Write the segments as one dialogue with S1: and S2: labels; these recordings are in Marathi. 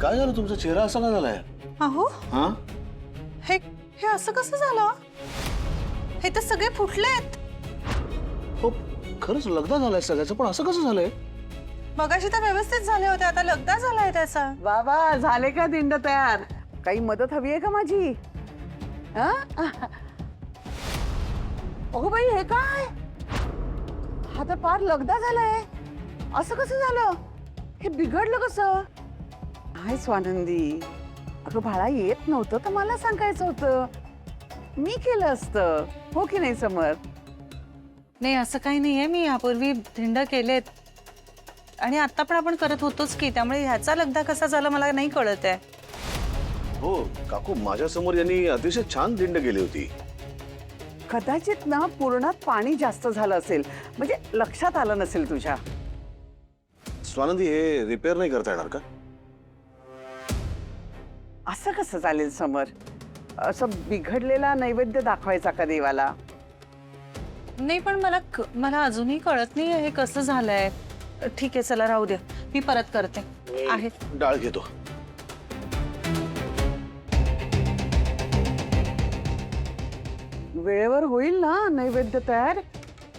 S1: काय झालं तुमचा चेहरा असा का झालाय?
S2: अहो
S1: हा
S2: हे हे असं कसं झालं? हे तर सगळे फुटलेत.
S1: हो खरंच लगदा झालाय सगळ्याचं, पण असं कसं झालंय?
S2: मगाशी तर व्यवस्थित झाले होते, आता लगदा झालाय त्याचा.
S3: बाबा झाले का दिंड तयार? काही मदत हवी आहे का माझी? हा? अगो बाई हे काय? हा तर फार लगदा झालाय. असं कसं झालं? हे बिघडलं कसं? हाय स्वानंदी, अगं बाळा येत नव्हतं तर मला सांगायचं होतं, मी केलं असतं. हो की नाही समर?
S2: नाही असं काही नाहीये, मी यापूर्वी धिंड केलेत आणि आता पण आपण करत होतोच की, त्यामुळे ह्याचा लगदा कसा झाला मला नाही कळत आहे.
S1: हो काकू, माझ्या समोर यांनी अतिशय छान दिंड गेली होती.
S3: कदाचित ना पूर्णात पाणी जास्त झालं असेल, म्हणजे लक्षात आलं नसेल तुझ्या.
S1: स्वानंदी हे रिपेअर नाही करता येणार का?
S3: असं कसं चालेल समर? असं बिघडलेला नैवेद्य दाखवायचा का देवाला?
S2: नाही पण मला अजूनही कळत नाही हे कसं झालंय. ठीक आहे चला राहू द्या, मी परत करते. आहे
S1: डाळ घेतो.
S3: वेळेवर होईल ना नैवेद्य तयार?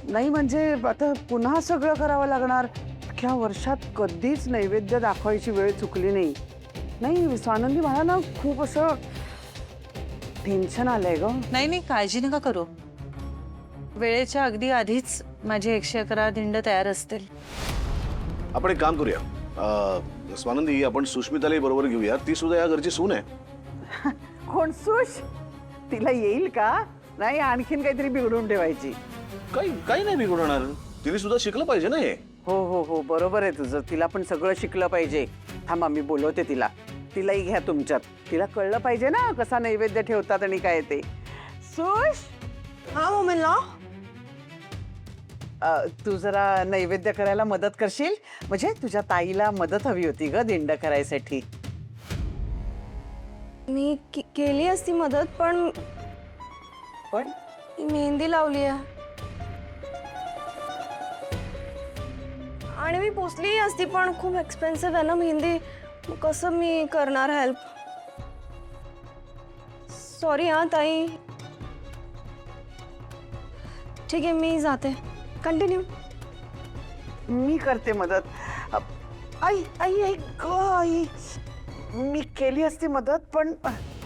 S3: नाही म्हणजे आता पुन्हा सगळं करावं लागणार. अख्ख्या वर्षात कधीच नैवेद्य दाखवायची वेळ चुकली नाही. नाही स्वानंदी, मला ना खूप असं टेन्शन आलंय ग.
S2: नाही नाही काळजी नका करू, वेळेच्या अगदी आधीच माझे 111 धिंड तयार असतील.
S1: आपण एक काम करूया स्वानंदी, आपण सुष्मिताला बरोबर घेऊया, ती सुद्धा या घरची सून आहे.
S3: कोण सुश? तिला येईल का? नाही आणखीन काहीतरी बिघडून ठेवायची.
S1: काही नाही बिघडणार, तिने सुद्धा शिकलं पाहिजे ना हे.
S3: हो हो हो बरोबर आहे तुझं, तिला पण सगळं शिकलं पाहिजे. थांबा मी बोलवते तिला. तिलाही घ्या तुमच्यात, तिला कळलं पाहिजे ना कसा नैवेद्य ठेवतात आणि काय ते. सुश,
S2: हा मम्मीला
S3: तू जरा नैवेद्य करायला मदत करशील? म्हणजे तुझ्या ताईला मदत हवी होती ग दिंड करायसाठी.
S4: मी केली असती मदत, पण
S3: पण
S4: मेहंदी लावली आहे आणि मी पोचली असती, पण खूप एक्सपेन्सिव्ह आहे ना मेहंदी. कसं मी करणार हेल्प? सॉरी हा ताई. ठीक आहे मी जाते. कंटिन्यू.
S3: मी करते मदत. आई आई आई ग आई, मी केली असती मदत, पण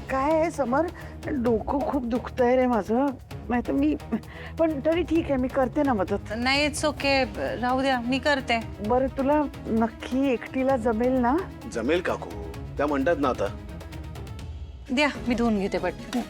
S3: काय आहे समर, डोकं खूप दुखतंय रे माझं. नाही तर मी, पण तरी ठीक आहे मी करते ना मदत.
S2: नाही इट्स ओके, राहू द्या मी करते.
S3: बरं तुला नक्की एकटीला जमेल ना?
S1: जमेल काकू, त्या म्हणतात ना आता.
S2: द्या मी धुवून घेते पटकन.